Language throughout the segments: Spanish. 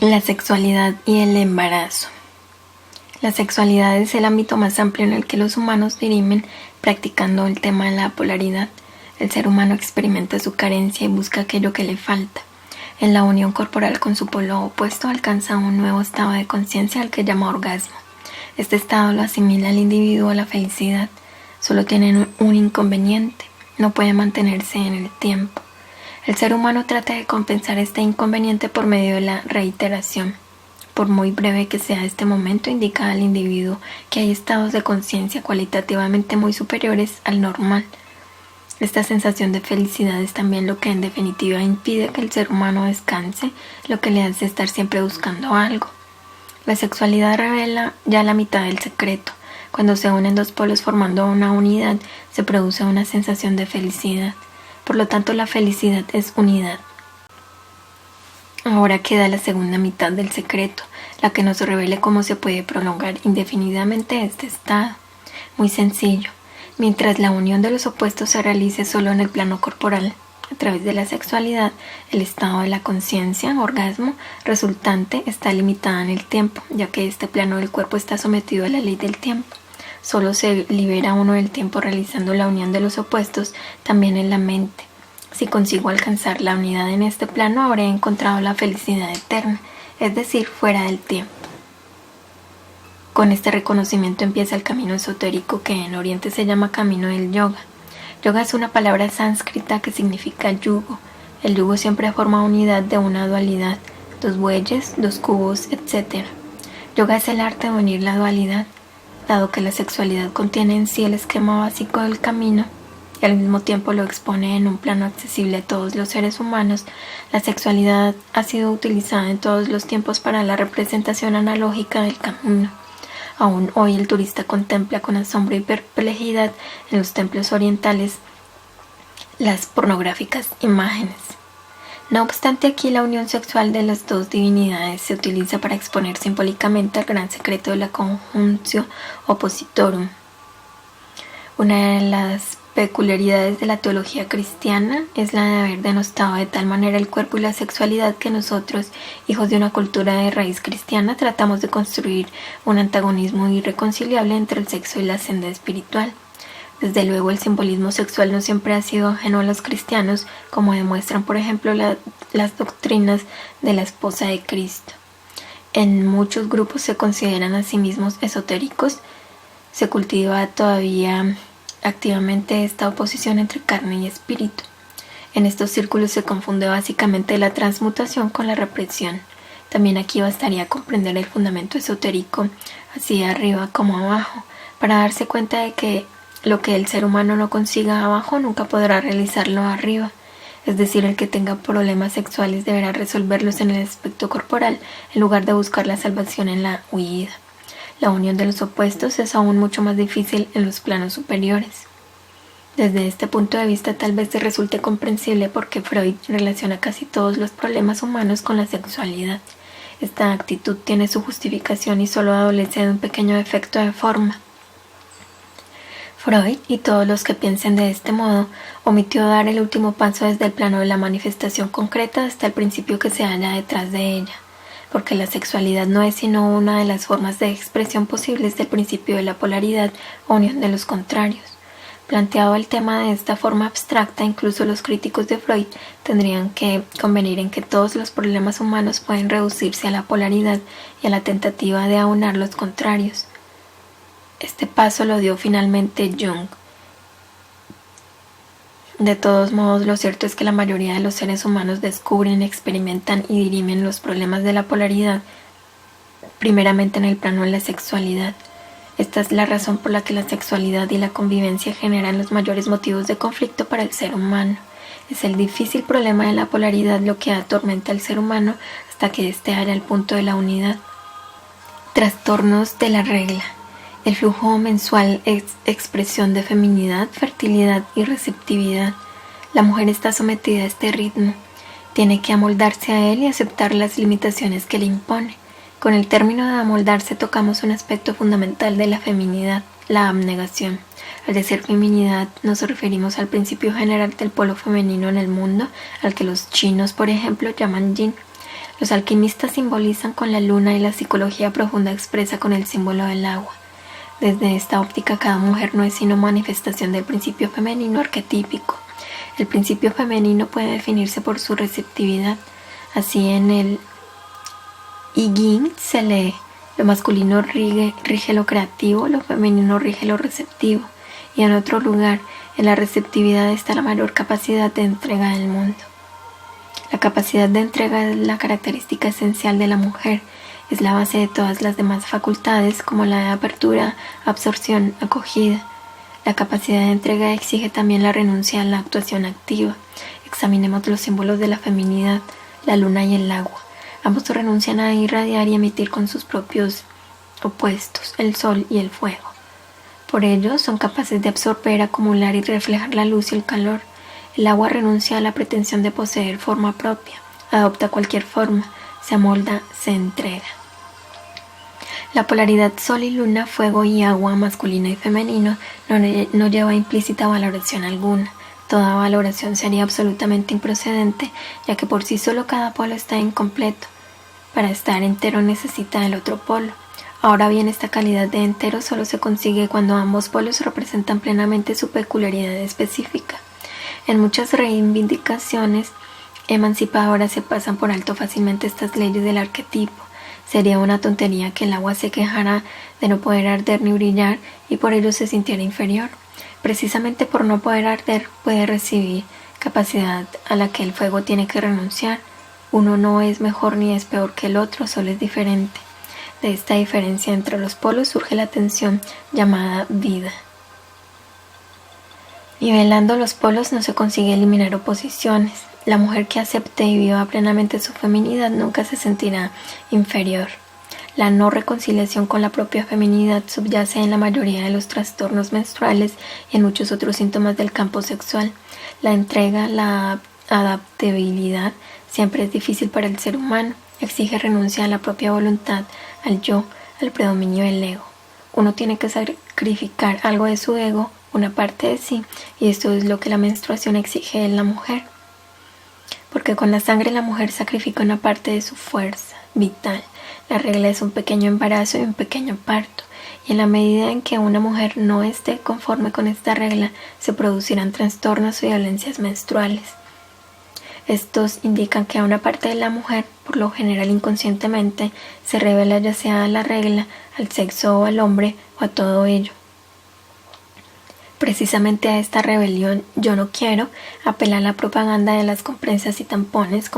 La sexualidad y el embarazo. La sexualidad es el ámbito más amplio en el que los humanos dirimen practicando el tema de la polaridad. El ser humano experimenta su carencia y busca aquello que le falta. En la unión corporal con su polo opuesto alcanza un nuevo estado de conciencia al que llama orgasmo. Este estado lo asimila al individuo a la felicidad. Solo tiene un inconveniente: no puede mantenerse en el tiempo. El ser humano trata de compensar este inconveniente por medio de la reiteración. Por muy breve que sea este momento, indica al individuo que hay estados de conciencia cualitativamente muy superiores al normal. Esta sensación de felicidad es también lo que en definitiva impide que el ser humano descanse, lo que le hace estar siempre buscando algo. La sexualidad revela ya la mitad del secreto. Cuando se unen dos polos formando una unidad, se produce una sensación de felicidad. Por lo tanto, la felicidad es unidad. Ahora queda la segunda mitad del secreto, la que nos revele cómo se puede prolongar indefinidamente este estado. Muy sencillo. Mientras la unión de los opuestos se realice solo en el plano corporal, a través de la sexualidad, el estado de la conciencia, orgasmo, resultante está limitada en el tiempo, ya que este plano del cuerpo está sometido a la ley del tiempo. Solo se libera uno del tiempo realizando la unión de los opuestos, también en la mente. Si consigo alcanzar la unidad en este plano, habré encontrado la felicidad eterna, es decir, fuera del tiempo. Con este reconocimiento empieza el camino esotérico que en Oriente se llama camino del yoga. Yoga es una palabra sánscrita que significa yugo. El yugo siempre forma unidad de una dualidad, dos bueyes, dos cubos, etc. Yoga es el arte de unir la dualidad. Dado que la sexualidad contiene en sí el esquema básico del camino y al mismo tiempo lo expone en un plano accesible a todos los seres humanos, la sexualidad ha sido utilizada en todos los tiempos para la representación analógica del camino. Aún hoy el turista contempla con asombro y perplejidad en los templos orientales las pornográficas imágenes. No obstante, aquí la unión sexual de las dos divinidades se utiliza para exponer simbólicamente el gran secreto de la conjunctio oppositorum. Una de las peculiaridades de la teología cristiana es la de haber denostado de tal manera el cuerpo y la sexualidad que nosotros, hijos de una cultura de raíz cristiana, tratamos de construir un antagonismo irreconciliable entre el sexo y la senda espiritual. Desde luego, el simbolismo sexual no siempre ha sido ajeno a los cristianos, como demuestran, por ejemplo, las doctrinas de la esposa de Cristo. En muchos grupos se consideran a sí mismos esotéricos. Se cultiva todavía activamente esta oposición entre carne y espíritu. En estos círculos se confunde básicamente la transmutación con la represión. También aquí bastaría comprender el fundamento esotérico, así arriba como abajo, para darse cuenta de que lo que el ser humano no consiga abajo nunca podrá realizarlo arriba. Es decir, el que tenga problemas sexuales deberá resolverlos en el aspecto corporal en lugar de buscar la salvación en la huida. La unión de los opuestos es aún mucho más difícil en los planos superiores. Desde este punto de vista tal vez te resulte comprensible por qué Freud relaciona casi todos los problemas humanos con la sexualidad. Esta actitud tiene su justificación y solo adolece de un pequeño defecto de forma. Freud, y todos los que piensen de este modo, omitió dar el último paso desde el plano de la manifestación concreta hasta el principio que se halla detrás de ella, porque la sexualidad no es sino una de las formas de expresión posibles del principio de la polaridad o unión de los contrarios. Planteado el tema de esta forma abstracta, incluso los críticos de Freud tendrían que convenir en que todos los problemas humanos pueden reducirse a la polaridad y a la tentativa de aunar los contrarios. Este paso lo dio finalmente Jung. De todos modos, lo cierto es que la mayoría de los seres humanos descubren, experimentan y dirimen los problemas de la polaridad, primeramente en el plano de la sexualidad. Esta es la razón por la que la sexualidad y la convivencia generan los mayores motivos de conflicto para el ser humano. Es el difícil problema de la polaridad lo que atormenta al ser humano hasta que éste halla el punto de la unidad. Trastornos de la regla. El flujo mensual es expresión de feminidad, fertilidad y receptividad. La mujer está sometida a este ritmo. Tiene que amoldarse a él y aceptar las limitaciones que le impone. Con el término de amoldarse tocamos un aspecto fundamental de la feminidad, la abnegación. Al decir feminidad nos referimos al principio general del polo femenino en el mundo, al que los chinos, por ejemplo, llaman yin. Los alquimistas simbolizan con la luna y la psicología profunda expresa con el símbolo del agua. Desde esta óptica, cada mujer no es sino manifestación del principio femenino arquetípico. El principio femenino puede definirse por su receptividad. Así en el I Ching se lee: lo masculino rige lo creativo, lo femenino rige lo receptivo. Y en otro lugar, en la receptividad está la mayor capacidad de entrega del mundo. La capacidad de entrega es la característica esencial de la mujer. Es la base de todas las demás facultades, como la de apertura, absorción, acogida. La capacidad de entrega exige también la renuncia a la actuación activa. Examinemos los símbolos de la feminidad, la luna y el agua. Ambos renuncian a irradiar y emitir con sus propios opuestos, el sol y el fuego. Por ello, son capaces de absorber, acumular y reflejar la luz y el calor. El agua renuncia a la pretensión de poseer forma propia, adopta cualquier forma, se amolda, se entrega. La polaridad sol y luna, fuego y agua, masculino y femenino, no lleva implícita valoración alguna. Toda valoración sería absolutamente improcedente, ya que por sí solo cada polo está incompleto. Para estar entero necesita el otro polo. Ahora bien, esta calidad de entero solo se consigue cuando ambos polos representan plenamente su peculiaridad específica. En muchas reivindicaciones emancipadoras se pasan por alto fácilmente estas leyes del arquetipo. Sería una tontería que el agua se quejara de no poder arder ni brillar y por ello se sintiera inferior. Precisamente por no poder arder puede recibir capacidad a la que el fuego tiene que renunciar. Uno no es mejor ni es peor que el otro, solo es diferente. De esta diferencia entre los polos surge la tensión llamada vida. Nivelando los polos no se consigue eliminar oposiciones. La mujer que acepte y viva plenamente su feminidad nunca se sentirá inferior. La no reconciliación con la propia feminidad subyace en la mayoría de los trastornos menstruales y en muchos otros síntomas del campo sexual. La entrega, la adaptabilidad, siempre es difícil para el ser humano. Exige renuncia a la propia voluntad, al yo, al predominio del ego. Uno tiene que sacrificar algo de su ego, una parte de sí, y esto es lo que la menstruación exige en la mujer. Porque con la sangre la mujer sacrifica una parte de su fuerza vital. La regla es un pequeño embarazo y un pequeño parto, y en la medida en que una mujer no esté conforme con esta regla, se producirán trastornos y violencias menstruales. Estos indican que a una parte de la mujer, por lo general inconscientemente, se revela ya sea a la regla, al sexo o al hombre, o a todo ello. Precisamente a esta rebelión yo no quiero apela la propaganda de las compresas y tampones,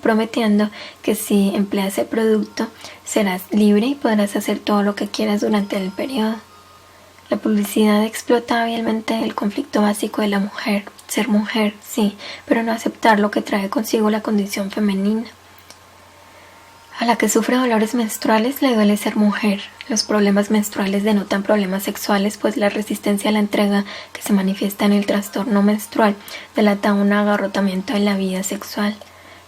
prometiendo que si empleas el producto serás libre y podrás hacer todo lo que quieras durante el periodo. La publicidad explota hábilmente el conflicto básico de la mujer: ser mujer, sí, pero no aceptar lo que trae consigo la condición femenina. A la que sufre dolores menstruales le duele ser mujer. Los problemas menstruales denotan problemas sexuales, pues la resistencia a la entrega que se manifiesta en el trastorno menstrual delata un agarrotamiento en la vida sexual.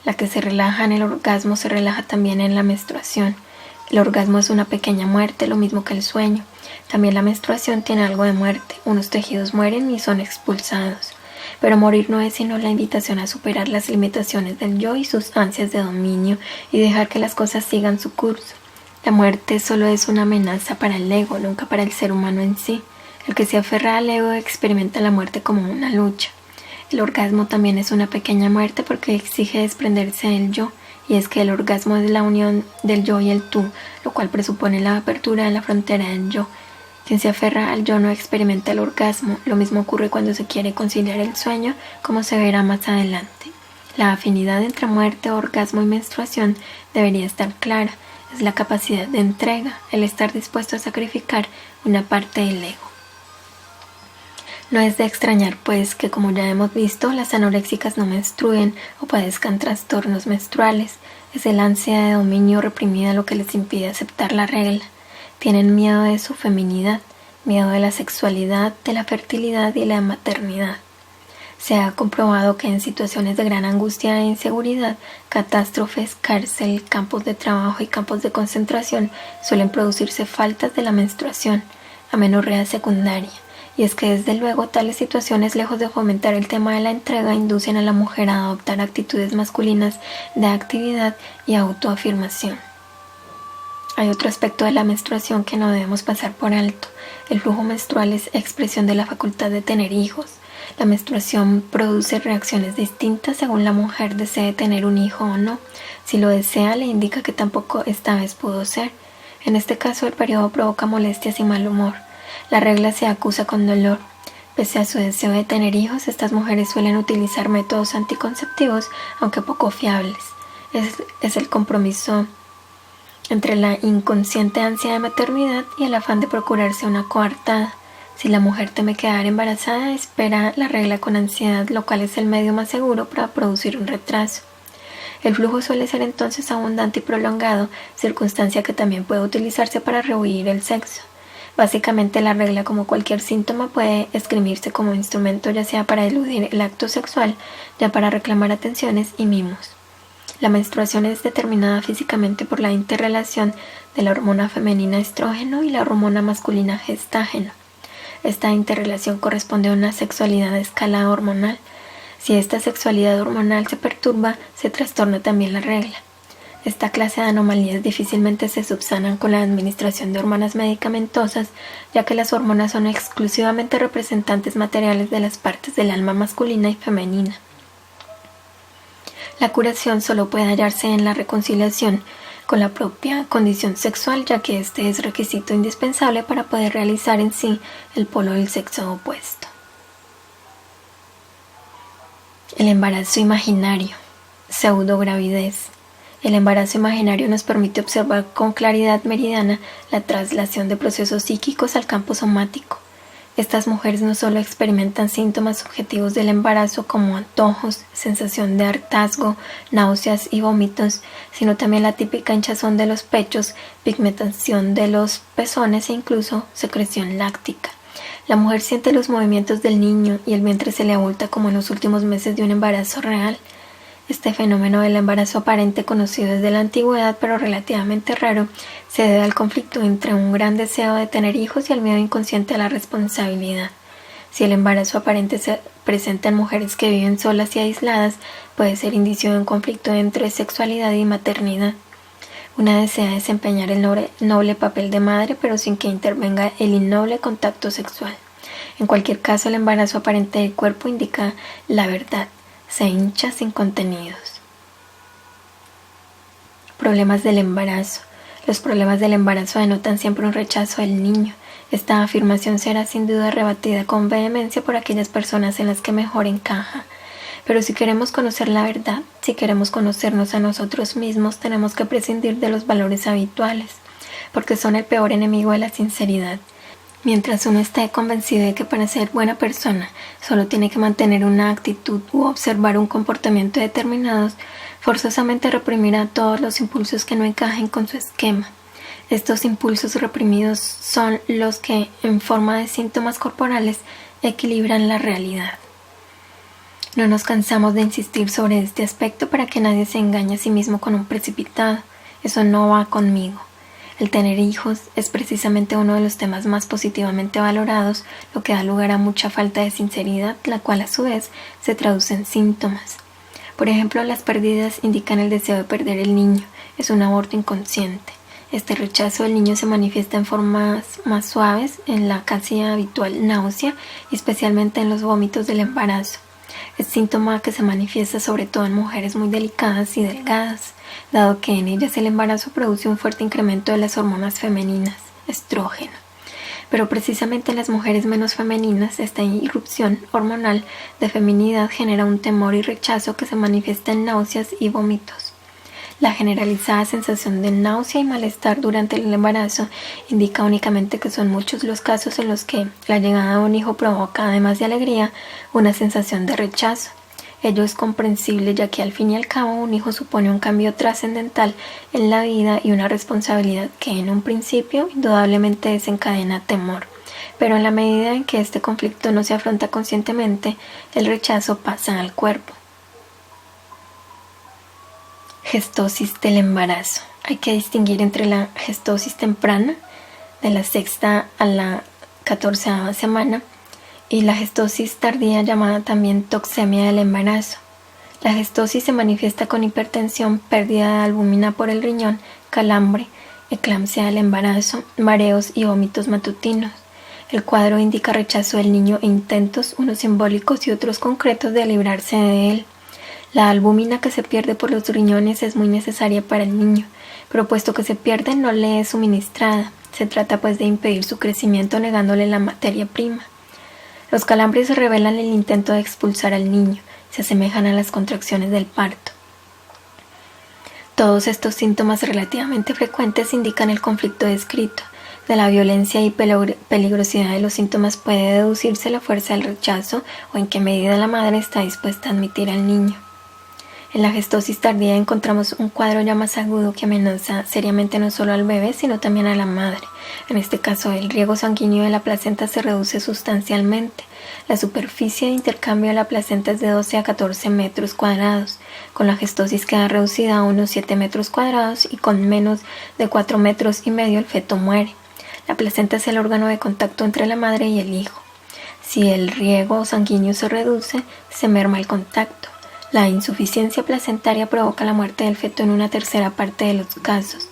La que se relaja en el orgasmo se relaja también en la menstruación. El orgasmo es una pequeña muerte, lo mismo que el sueño. También la menstruación tiene algo de muerte. Unos tejidos mueren y son expulsados. Pero morir no es sino la invitación a superar las limitaciones del yo y sus ansias de dominio y dejar que las cosas sigan su curso. La muerte solo es una amenaza para el ego, nunca para el ser humano en sí. El que se aferra al ego experimenta la muerte como una lucha. El orgasmo también es una pequeña muerte porque exige desprenderse del yo, y es que el orgasmo es la unión del yo y el tú, lo cual presupone la apertura de la frontera del yo. Quien se aferra al yo no experimenta el orgasmo. Lo mismo ocurre cuando se quiere conciliar el sueño, como se verá más adelante. La afinidad entre muerte, orgasmo y menstruación debería estar clara. Es la capacidad de entrega, el estar dispuesto a sacrificar una parte del ego. No es de extrañar, pues, que como ya hemos visto, las anoréxicas no menstruen o padezcan trastornos menstruales. Es el ansia de dominio reprimida lo que les impide aceptar la regla. Tienen miedo de su feminidad, miedo de la sexualidad, de la fertilidad y la maternidad. Se ha comprobado que en situaciones de gran angustia e inseguridad, catástrofes, cárcel, campos de trabajo y campos de concentración suelen producirse faltas de la menstruación, amenorrea secundaria, Y es que desde luego tales situaciones, lejos de fomentar el tema de la entrega, inducen a la mujer a adoptar actitudes masculinas de actividad y autoafirmación. Hay otro aspecto de la menstruación que no debemos pasar por alto. El flujo menstrual es expresión de la facultad de tener hijos. La menstruación produce reacciones distintas según la mujer desee tener un hijo o no. Si lo desea, le indica que tampoco esta vez pudo ser. En este caso, el periodo provoca molestias y mal humor. La regla se acusa con dolor. Pese a su deseo de tener hijos, estas mujeres suelen utilizar métodos anticonceptivos, aunque poco fiables. Es el compromiso entre la inconsciente ansia de maternidad y el afán de procurarse una coartada. Si la mujer teme quedar embarazada, espera la regla con ansiedad, lo cual es el medio más seguro para producir un retraso. El flujo suele ser entonces abundante y prolongado, circunstancia que también puede utilizarse para rehuir el sexo. Básicamente, la regla, como cualquier síntoma, puede esgrimirse como instrumento, ya sea para eludir el acto sexual, ya para reclamar atenciones y mimos. La menstruación es determinada físicamente por la interrelación de la hormona femenina estrógeno y la hormona masculina gestágeno. Esta interrelación corresponde a una sexualidad a escala hormonal. Si esta sexualidad hormonal se perturba, se trastorna también la regla. Esta clase de anomalías difícilmente se subsanan con la administración de hormonas medicamentosas, ya que las hormonas son exclusivamente representantes materiales de las partes del alma masculina y femenina. La curación solo puede hallarse en la reconciliación con la propia condición sexual, ya que este es requisito indispensable para poder realizar en sí el polo del sexo opuesto. El embarazo imaginario, pseudogravidez. El embarazo imaginario nos permite observar con claridad meridiana la traslación de procesos psíquicos al campo somático. Estas mujeres no solo experimentan síntomas subjetivos del embarazo como antojos, sensación de hartazgo, náuseas y vómitos, sino también la típica hinchazón de los pechos, pigmentación de los pezones e incluso secreción láctica. La mujer siente los movimientos del niño y el vientre se le abulta como en los últimos meses de un embarazo real. Este fenómeno del embarazo aparente, conocido desde la antigüedad pero relativamente raro, se debe al conflicto entre un gran deseo de tener hijos y el miedo inconsciente a la responsabilidad. Si el embarazo aparente se presenta en mujeres que viven solas y aisladas, puede ser indicio de un conflicto entre sexualidad y maternidad. Una desea desempeñar el noble papel de madre, pero sin que intervenga el innoble contacto sexual. En cualquier caso, el embarazo aparente del cuerpo indica la verdad. Se hincha sin contenidos. Problemas del embarazo. Los problemas del embarazo denotan siempre un rechazo del niño. Esta afirmación será sin duda rebatida con vehemencia por aquellas personas en las que mejor encaja. Pero si queremos conocer la verdad, si queremos conocernos a nosotros mismos, tenemos que prescindir de los valores habituales, porque son el peor enemigo de la sinceridad. Mientras uno esté convencido de que para ser buena persona solo tiene que mantener una actitud u observar un comportamiento determinado, forzosamente reprimirá todos los impulsos que no encajen con su esquema. Estos impulsos reprimidos son los que, en forma de síntomas corporales, equilibran la realidad. No nos cansamos de insistir sobre este aspecto para que nadie se engañe a sí mismo con un precipitado. Eso no va conmigo. El tener hijos es precisamente uno de los temas más positivamente valorados, lo que da lugar a mucha falta de sinceridad, la cual a su vez se traduce en síntomas. Por ejemplo, las pérdidas indican el deseo de perder el niño, es un aborto inconsciente. Este rechazo del niño se manifiesta en formas más suaves, en la casi habitual náusea y especialmente en los vómitos del embarazo. Es síntoma que se manifiesta sobre todo en mujeres muy delicadas y delgadas, dado que en ellas el embarazo produce un fuerte incremento de las hormonas femeninas, estrógeno. Pero precisamente en las mujeres menos femeninas, esta irrupción hormonal de feminidad genera un temor y rechazo que se manifiesta en náuseas y vómitos. La generalizada sensación de náusea y malestar durante el embarazo indica únicamente que son muchos los casos en los que la llegada de un hijo provoca, además de alegría, una sensación de rechazo. Ello es comprensible, ya que al fin y al cabo un hijo supone un cambio trascendental en la vida y una responsabilidad que en un principio indudablemente desencadena temor. Pero en la medida en que este conflicto no se afronta conscientemente, el rechazo pasa al cuerpo. Gestosis del embarazo. Hay que distinguir entre la gestosis temprana, de la 6ª a la 14ª semana, y la gestosis tardía, llamada también toxemia del embarazo. La gestosis se manifiesta con hipertensión, pérdida de albúmina por el riñón, calambre, eclampsia del embarazo, mareos y vómitos matutinos. El cuadro indica rechazo del niño e intentos, unos simbólicos y otros concretos, de librarse de él. La albúmina que se pierde por los riñones es muy necesaria para el niño, pero puesto que se pierde no le es suministrada. Se trata pues de impedir su crecimiento negándole la materia prima. Los calambres revelan el intento de expulsar al niño, se asemejan a las contracciones del parto. Todos estos síntomas relativamente frecuentes indican el conflicto descrito. De la violencia y peligrosidad de los síntomas puede deducirse la fuerza del rechazo o en qué medida la madre está dispuesta a admitir al niño. En la gestosis tardía encontramos un cuadro ya más agudo que amenaza seriamente no solo al bebé, sino también a la madre. En este caso, el riego sanguíneo de la placenta se reduce sustancialmente. La superficie de intercambio de la placenta es de 12 a 14 metros cuadrados. Con la gestosis queda reducida a unos 7 metros cuadrados y con menos de 4 metros y medio el feto muere. La placenta es el órgano de contacto entre la madre y el hijo. Si el riego sanguíneo se reduce, se merma el contacto. La insuficiencia placentaria provoca la muerte del feto en una tercera parte de los casos.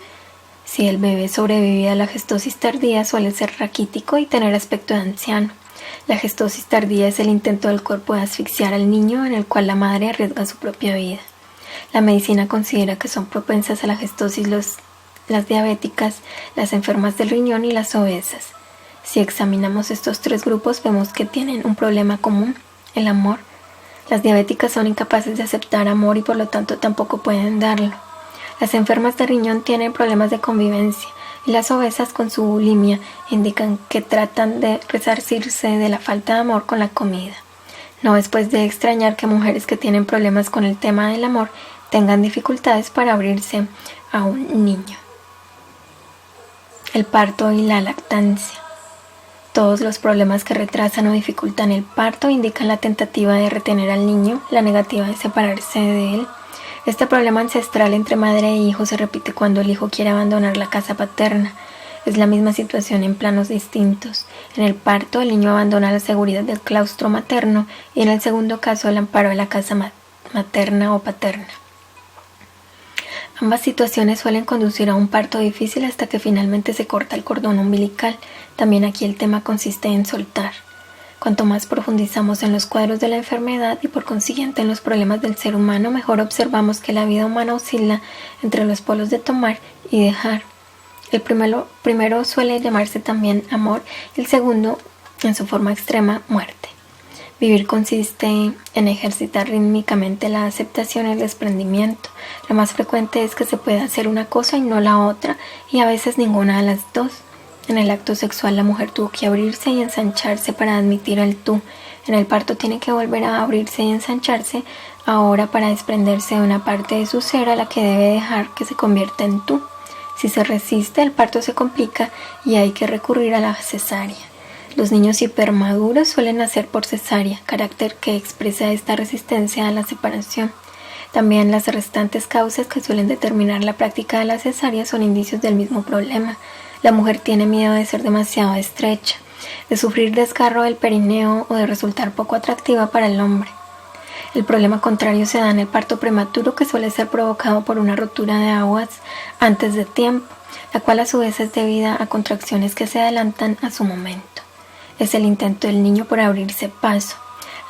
Si el bebé sobrevive a la gestosis tardía, suele ser raquítico y tener aspecto de anciano. La gestosis tardía es el intento del cuerpo de asfixiar al niño, en el cual la madre arriesga su propia vida. La medicina considera que son propensas a la gestosis las diabéticas, las enfermas del riñón y las obesas. Si examinamos estos tres grupos, vemos que tienen un problema común: el amor. Las diabéticas son incapaces de aceptar amor y por lo tanto tampoco pueden darlo. Las enfermas de riñón tienen problemas de convivencia y las obesas, con su bulimia, indican que tratan de resarcirse de la falta de amor con la comida. No es pues de extrañar que mujeres que tienen problemas con el tema del amor tengan dificultades para abrirse a un niño. El parto y la lactancia. Todos los problemas que retrasan o dificultan el parto indican la tentativa de retener al niño, la negativa de separarse de él. Este problema ancestral entre madre e hijo se repite cuando el hijo quiere abandonar la casa paterna. Es la misma situación en planos distintos. En el parto, el niño abandona la seguridad del claustro materno y en el segundo caso el amparo de la casa materna o paterna. Ambas situaciones suelen conducir a un parto difícil hasta que finalmente se corta el cordón umbilical. También aquí el tema consiste en soltar. Cuanto más profundizamos en los cuadros de la enfermedad y por consiguiente en los problemas del ser humano, mejor observamos que la vida humana oscila entre los polos de tomar y dejar. El primero suele llamarse también amor, el segundo, en su forma extrema, muerte. Vivir consiste en ejercitar rítmicamente la aceptación y el desprendimiento. Lo más frecuente es que se pueda hacer una cosa y no la otra, y a veces ninguna de las dos. En el acto sexual la mujer tuvo que abrirse y ensancharse para admitir el tú. En el parto tiene que volver a abrirse y ensancharse ahora para desprenderse de una parte de su ser a la que debe dejar que se convierta en tú. Si se resiste, el parto se complica y hay que recurrir a la cesárea. Los niños hipermaduros suelen nacer por cesárea, carácter que expresa esta resistencia a la separación. También las restantes causas que suelen determinar la práctica de la cesárea son indicios del mismo problema. La mujer tiene miedo de ser demasiado estrecha, de sufrir desgarro del perineo o de resultar poco atractiva para el hombre. El problema contrario se da en el parto prematuro, que suele ser provocado por una rotura de aguas antes de tiempo, la cual a su vez es debida a contracciones que se adelantan a su momento. Es el intento del niño por abrirse paso.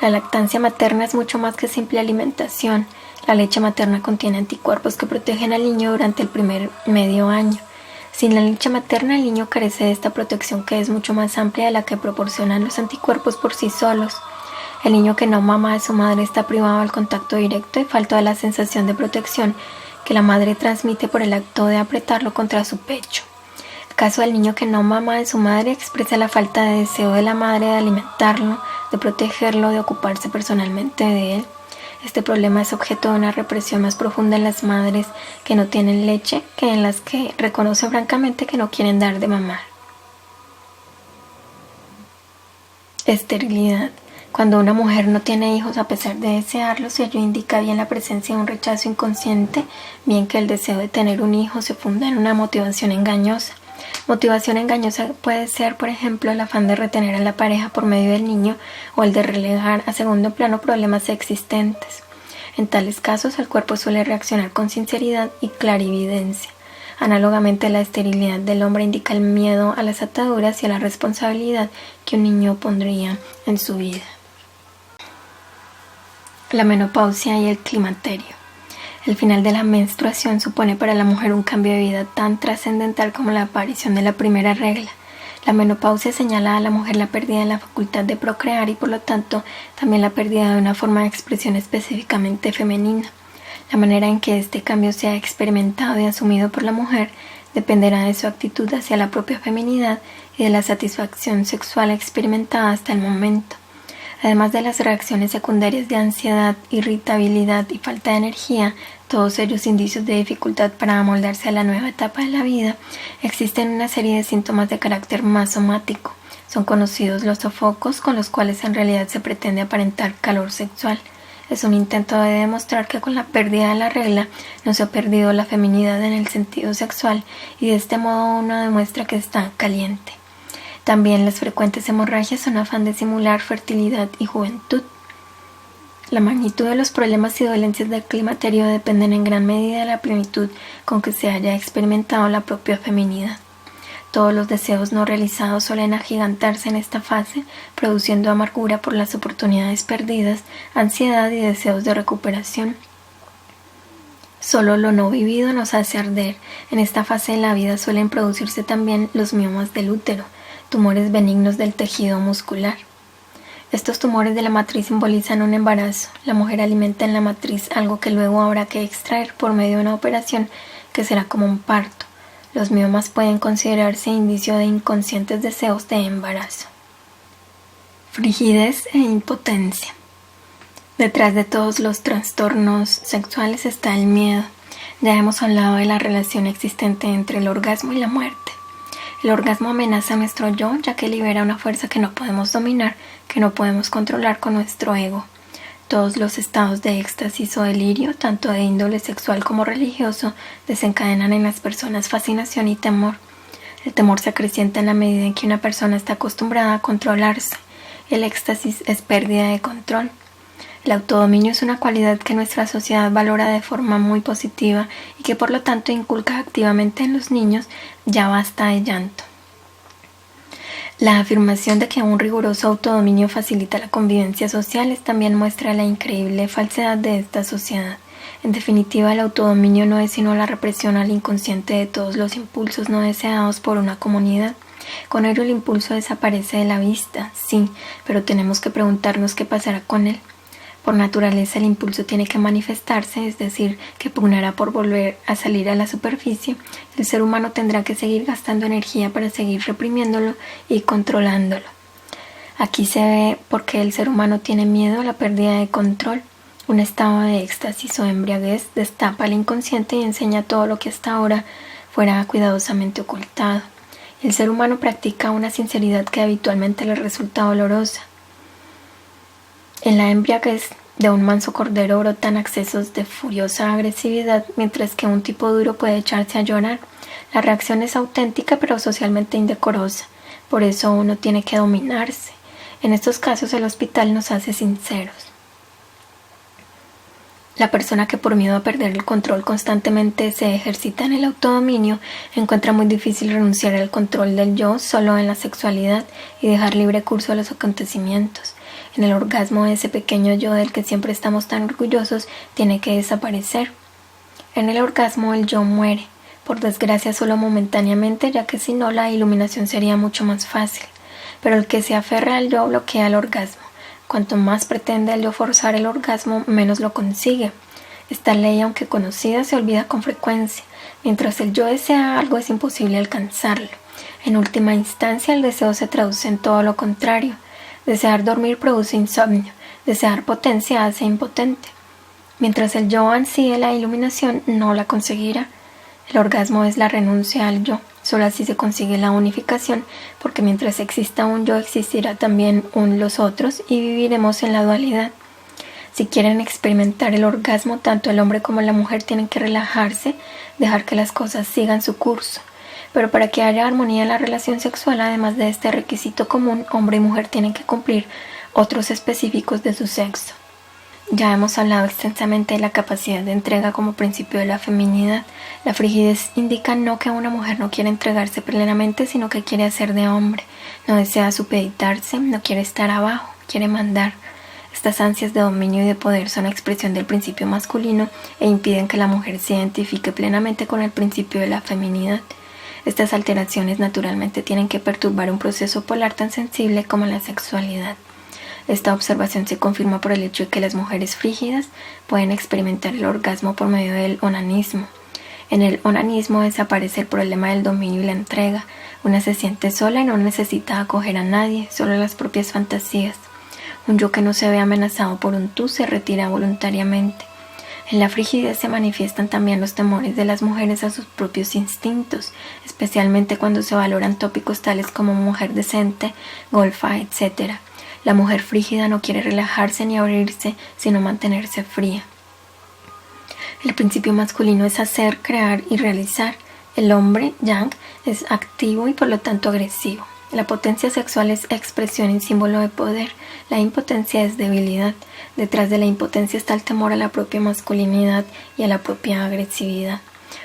La lactancia materna es mucho más que simple alimentación. La leche materna contiene anticuerpos que protegen al niño durante el primer medio año. Sin la leche materna, el niño carece de esta protección, que es mucho más amplia de la que proporcionan los anticuerpos por sí solos. El niño que no mama de su madre está privado del contacto directo y falta de la sensación de protección que la madre transmite por el acto de apretarlo contra su pecho. El caso del niño que no mama de su madre expresa la falta de deseo de la madre de alimentarlo, de protegerlo, de ocuparse personalmente de él. Este problema es objeto de una represión más profunda en las madres que no tienen leche que en las que reconocen francamente que no quieren dar de mamar. Esterilidad. Cuando una mujer no tiene hijos a pesar de desearlos, ello indica bien la presencia de un rechazo inconsciente, bien que el deseo de tener un hijo se funda en una motivación engañosa. Motivación engañosa puede ser, por ejemplo, el afán de retener a la pareja por medio del niño o el de relegar a segundo plano problemas existentes. En tales casos, el cuerpo suele reaccionar con sinceridad y clarividencia. Análogamente, la esterilidad del hombre indica el miedo a las ataduras y a la responsabilidad que un niño pondría en su vida. La menopausia y el climaterio. El final de la menstruación supone para la mujer un cambio de vida tan trascendental como la aparición de la primera regla. La menopausia señala a la mujer la pérdida de la facultad de procrear y por lo tanto también la pérdida de una forma de expresión específicamente femenina. La manera en que este cambio sea experimentado y asumido por la mujer dependerá de su actitud hacia la propia feminidad y de la satisfacción sexual experimentada hasta el momento. Además de las reacciones secundarias de ansiedad, irritabilidad y falta de energía, todos ellos indicios de dificultad para amoldarse a la nueva etapa de la vida, existen una serie de síntomas de carácter más somático. Son conocidos los sofocos, con los cuales en realidad se pretende aparentar calor sexual. Es un intento de demostrar que con la pérdida de la regla no se ha perdido la feminidad en el sentido sexual y de este modo uno demuestra que está caliente. También las frecuentes hemorragias son afán de simular fertilidad y juventud. La magnitud de los problemas y dolencias del climaterio dependen en gran medida de la plenitud con que se haya experimentado la propia feminidad. Todos los deseos no realizados suelen agigantarse en esta fase, produciendo amargura por las oportunidades perdidas, ansiedad y deseos de recuperación. Solo lo no vivido nos hace arder. En esta fase de la vida suelen producirse también los miomas del útero, tumores benignos del tejido muscular. Estos tumores de la matriz simbolizan un embarazo. La mujer alimenta en la matriz algo que luego habrá que extraer por medio de una operación que será como un parto. Los miomas pueden considerarse indicio de inconscientes deseos de embarazo. Frigidez e impotencia. Detrás de todos los trastornos sexuales está el miedo. Ya hemos hablado de la relación existente entre el orgasmo y la muerte. El orgasmo amenaza a nuestro yo, ya que libera una fuerza que no podemos dominar, que no podemos controlar con nuestro ego. Todos los estados de éxtasis o delirio, tanto de índole sexual como religioso, desencadenan en las personas fascinación y temor. El temor se acrecienta en la medida en que una persona está acostumbrada a controlarse. El éxtasis es pérdida de control. El autodominio es una cualidad que nuestra sociedad valora de forma muy positiva y que por lo tanto inculca activamente en los niños. Ya basta de llanto. La afirmación de que un riguroso autodominio facilita la convivencia social también muestra la increíble falsedad de esta sociedad. En definitiva, el autodominio no es sino la represión al inconsciente de todos los impulsos no deseados por una comunidad. Con ello el impulso desaparece de la vista, sí, pero tenemos que preguntarnos qué pasará con él. Por naturaleza el impulso tiene que manifestarse, es decir, que pugnará por volver a salir a la superficie. El ser humano tendrá que seguir gastando energía para seguir reprimiéndolo y controlándolo. Aquí se ve por qué el ser humano tiene miedo a la pérdida de control. Un estado de éxtasis o embriaguez destapa el inconsciente y enseña todo lo que hasta ahora fuera cuidadosamente ocultado. El ser humano practica una sinceridad que habitualmente le resulta dolorosa. En la embriaguez de un manso cordero brotan accesos de furiosa agresividad, mientras que un tipo duro puede echarse a llorar. La reacción es auténtica pero socialmente indecorosa, por eso uno tiene que dominarse. En estos casos el hospital nos hace sinceros. La persona que por miedo a perder el control constantemente se ejercita en el autodominio encuentra muy difícil renunciar al control del yo solo en la sexualidad y dejar libre curso a los acontecimientos. En el orgasmo ese pequeño yo del que siempre estamos tan orgullosos tiene que desaparecer. En el orgasmo el yo muere, por desgracia solo momentáneamente, ya que si no la iluminación sería mucho más fácil. Pero el que se aferra al yo bloquea el orgasmo. Cuanto más pretende el yo forzar el orgasmo, menos lo consigue. Esta ley, aunque conocida, se olvida con frecuencia. Mientras el yo desea algo, es imposible alcanzarlo. En última instancia, el deseo se traduce en todo lo contrario. Desear dormir produce insomnio. Desear potencia hace impotente. Mientras el yo ansíe la iluminación, no la conseguirá. El orgasmo es la renuncia al yo. Solo así se consigue la unificación, porque mientras exista un yo, existirá también un los otros y viviremos en la dualidad. Si quieren experimentar el orgasmo, tanto el hombre como la mujer tienen que relajarse, dejar que las cosas sigan su curso. Pero para que haya armonía en la relación sexual, además de este requisito común, hombre y mujer tienen que cumplir otros específicos de su sexo. Ya hemos hablado extensamente de la capacidad de entrega como principio de la feminidad. La frigidez indica no que una mujer no quiere entregarse plenamente, sino que quiere hacer de hombre, no desea supeditarse, no quiere estar abajo, quiere mandar. Estas ansias de dominio y de poder son expresión del principio masculino e impiden que la mujer se identifique plenamente con el principio de la feminidad. Estas alteraciones naturalmente tienen que perturbar un proceso polar tan sensible como la sexualidad. Esta observación se confirma por el hecho de que las mujeres frígidas pueden experimentar el orgasmo por medio del onanismo. En el onanismo desaparece el problema del dominio y la entrega. Una se siente sola y no necesita acoger a nadie, solo las propias fantasías. Un yo que no se ve amenazado por un tú se retira voluntariamente. En la frigidez se manifiestan también los temores de las mujeres a sus propios instintos, especialmente cuando se valoran tópicos tales como mujer decente, golfa, etc. La mujer frígida no quiere relajarse ni abrirse, sino mantenerse fría. El principio masculino es hacer, crear y realizar. El hombre, yang, es activo y por lo tanto agresivo. La potencia sexual es expresión y símbolo de poder. La impotencia es debilidad. Detrás de la impotencia está el temor a la propia masculinidad y a la propia agresividad.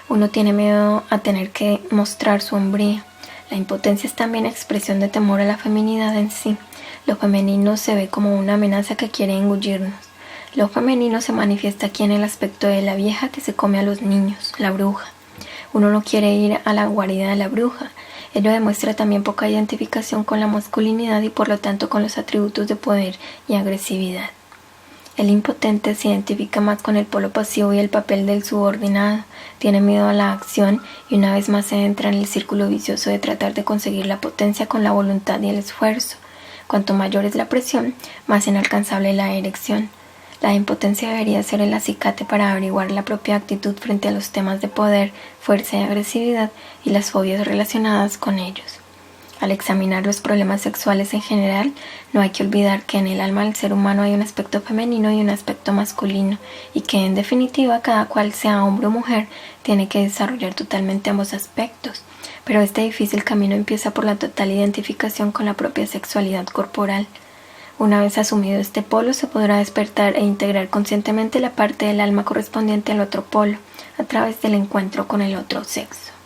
Uno tiene miedo a tener que mostrar su hombría. La impotencia es también expresión de temor a la feminidad en sí. Lo femenino se ve como una amenaza que quiere engullirnos. Lo femenino se manifiesta aquí en el aspecto de la vieja que se come a los niños, la bruja. Uno no quiere ir a la guarida de la bruja. Ello demuestra también poca identificación con la masculinidad y por lo tanto con los atributos de poder y agresividad. El impotente se identifica más con el polo pasivo y el papel del subordinado, tiene miedo a la acción y una vez más se entra en el círculo vicioso de tratar de conseguir la potencia con la voluntad y el esfuerzo. Cuanto mayor es la presión, más inalcanzable la erección. La impotencia debería ser el acicate para averiguar la propia actitud frente a los temas de poder, fuerza y agresividad y las fobias relacionadas con ellos. Al examinar los problemas sexuales en general, no hay que olvidar que en el alma del ser humano hay un aspecto femenino y un aspecto masculino, y que en definitiva cada cual, sea hombre o mujer, tiene que desarrollar totalmente ambos aspectos. Pero este difícil camino empieza por la total identificación con la propia sexualidad corporal. Una vez asumido este polo, se podrá despertar e integrar conscientemente la parte del alma correspondiente al otro polo, a través del encuentro con el otro sexo.